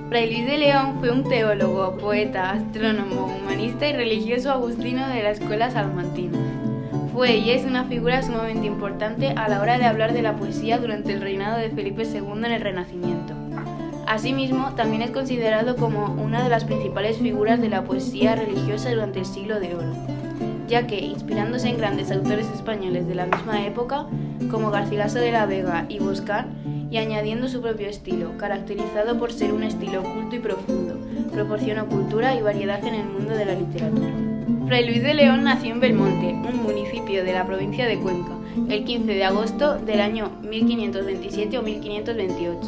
Fray Luis de León fue un teólogo, poeta, astrónomo, humanista y religioso agustino de la escuela salmantina. Fue y es una figura sumamente importante a la hora de hablar de la poesía durante el reinado de Felipe II en el Renacimiento. Asimismo, también es considerado como una de las principales figuras de la poesía religiosa durante el Siglo de Oro, ya que, inspirándose en grandes autores españoles de la misma época, como Garcilaso de la Vega y Boscán, y añadiendo su propio estilo, caracterizado por ser un estilo culto y profundo, proporcionó cultura y variedad en el mundo de la literatura. Fray Luis de León nació en Belmonte, un municipio de la provincia de Cuenca, el 15 de agosto del año 1527 o 1528.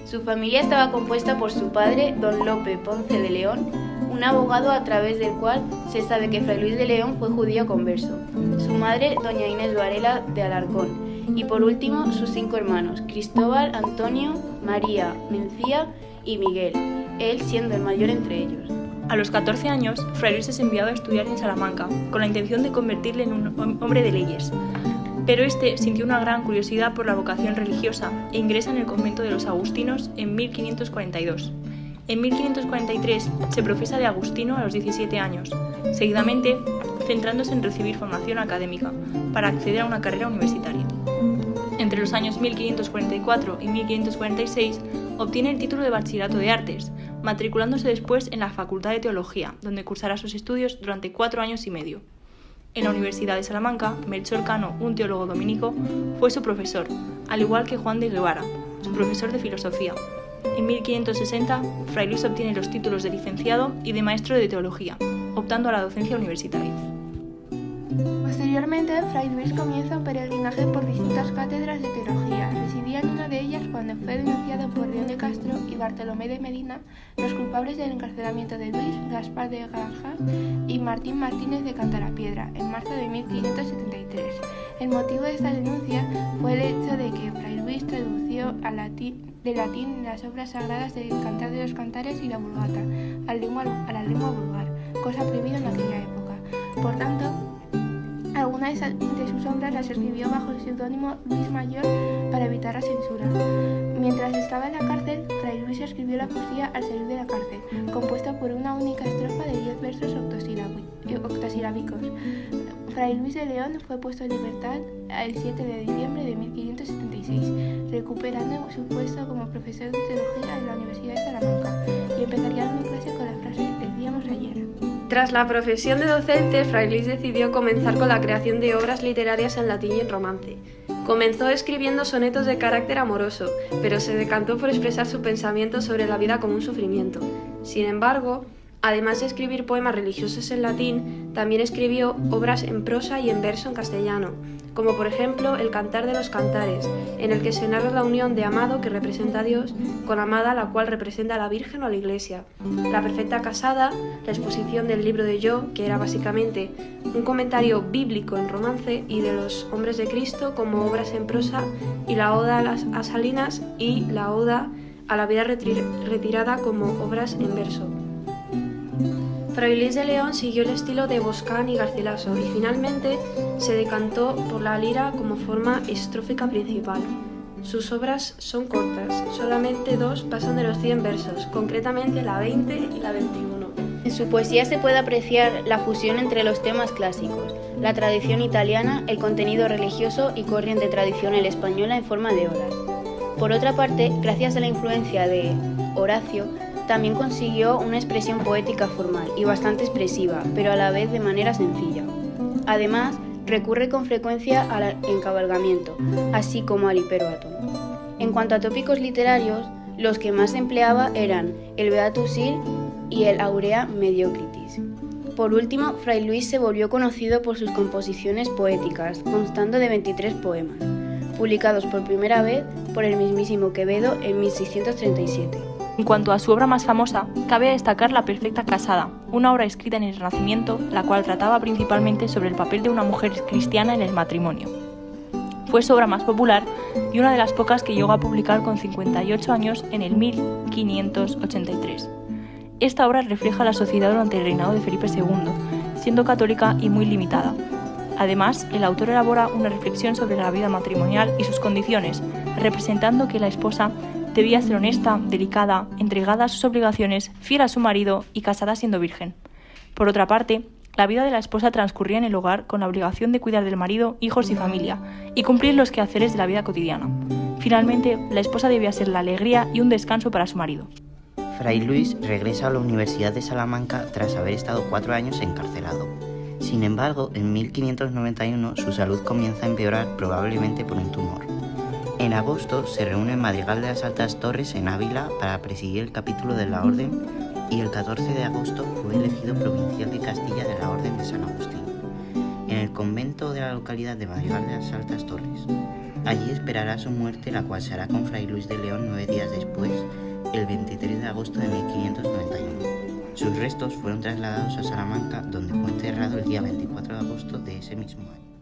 Su familia estaba compuesta por su padre, don Lope Ponce de León, un abogado a través del cual se sabe que Fray Luis de León fue judío converso, su madre, doña Inés Varela de Alarcón, y por último sus 5 hermanos, Cristóbal, Antonio, María, Mencía y Miguel, él siendo el mayor entre ellos. A los 14 años, Fray Luis es enviado a estudiar en Salamanca, con la intención de convertirle en un hombre de leyes. Pero este sintió una gran curiosidad por la vocación religiosa e ingresa en el convento de los agustinos en 1542. En 1543 se profesa de agustino a los 17 años, seguidamente centrándose en recibir formación académica para acceder a una carrera universitaria. Entre los años 1544 y 1546 obtiene el título de Bachillerato de Artes, matriculándose después en la Facultad de Teología, donde cursará sus estudios durante 4 años y medio. En la Universidad de Salamanca, Melchor Cano, un teólogo dominico, fue su profesor, al igual que Juan de Guevara, su profesor de filosofía. En 1560, Fray Luis obtiene los títulos de licenciado y de maestro de teología, optando a la docencia universitaria. Posteriormente, Fray Luis comienza un peregrinaje por distintas cátedras de teología. Residía en una de ellas cuando fue denunciado por León de Castro y Bartolomé de Medina, los culpables del encarcelamiento de Luis, Gaspar de Granja y Martín Martínez de Cantarapiedra, en marzo de 1573. El motivo de esta denuncia fue el hecho de que Fray Luis tradució de latín las obras sagradas del Cantar de los Cantares y la Vulgata a la lengua vulgar, cosa prohibida en aquella época. Por tanto, algunas de sus obras las escribió bajo el seudónimo Luis Mayor para evitar la censura. Mientras estaba en la cárcel, Fray Luis escribió la poesía Al salir de la cárcel, compuesta por una única estrofa de 10 versos octosilábicos. Fray Luis de León fue puesto en libertad el 7 de diciembre de 1576, recuperando su puesto como profesor de teología en la Universidad de Salamanca, y empezaría dando clase con la frase "decíamos ayer". Tras la profesión de docente, Fray Luis decidió comenzar con la creación de obras literarias en latín y en romance. Comenzó escribiendo sonetos de carácter amoroso, pero se decantó por expresar su pensamiento sobre la vida como un sufrimiento. Sin embargo, además de escribir poemas religiosos en latín, también escribió obras en prosa y en verso en castellano, como por ejemplo El Cantar de los Cantares, en el que se narra la unión de amado, que representa a Dios, con amada, la cual representa a la Virgen o a la Iglesia, La Perfecta Casada, la exposición del libro de Job, que era básicamente un comentario bíblico en romance, y de los hombres de Cristo como obras en prosa, y la Oda a Salinas y la Oda a la vida retirada como obras en verso. Fray Luis de León siguió el estilo de Boscán y Garcilaso y finalmente se decantó por la lira como forma estrófica principal. Sus obras son cortas, solamente 2 pasan de los 100 versos, concretamente la 20 y la 21. En su poesía se puede apreciar la fusión entre los temas clásicos, la tradición italiana, el contenido religioso y corriente tradicional española en forma de odas. Por otra parte, gracias a la influencia de Horacio, también consiguió una expresión poética formal y bastante expresiva, pero a la vez de manera sencilla. Además, recurre con frecuencia al encabalgamiento, así como al hiperbátono. En cuanto a tópicos literarios, los que más empleaba eran el Beatus Il y el Aurea Mediocritis. Por último, Fray Luis se volvió conocido por sus composiciones poéticas, constando de 23 poemas, publicados por primera vez por el mismísimo Quevedo en 1637. En cuanto a su obra más famosa, cabe destacar La Perfecta Casada, una obra escrita en el Renacimiento, la cual trataba principalmente sobre el papel de una mujer cristiana en el matrimonio. Fue su obra más popular y una de las pocas que llegó a publicar con 58 años en el 1583. Esta obra refleja la sociedad durante el reinado de Felipe II, siendo católica y muy limitada. Además, el autor elabora una reflexión sobre la vida matrimonial y sus condiciones, representando que la esposa debía ser honesta, delicada, entregada a sus obligaciones, fiel a su marido y casada siendo virgen. Por otra parte, la vida de la esposa transcurría en el hogar con la obligación de cuidar del marido, hijos y familia, y cumplir los quehaceres de la vida cotidiana. Finalmente, la esposa debía ser la alegría y un descanso para su marido. Fray Luis regresa a la Universidad de Salamanca tras haber estado 4 años encarcelado. Sin embargo, en 1591 su salud comienza a empeorar, probablemente por un tumor. En agosto se reúne en Madrigal de las Altas Torres en Ávila para presidir el capítulo de la Orden y el 14 de agosto fue elegido provincial de Castilla de la Orden de San Agustín, en el convento de la localidad de Madrigal de las Altas Torres. Allí esperará su muerte, la cual se hará con Fray Luis de León 9 días después, el 23 de agosto de 1591. Sus restos fueron trasladados a Salamanca, donde fue enterrado el día 24 de agosto de ese mismo año.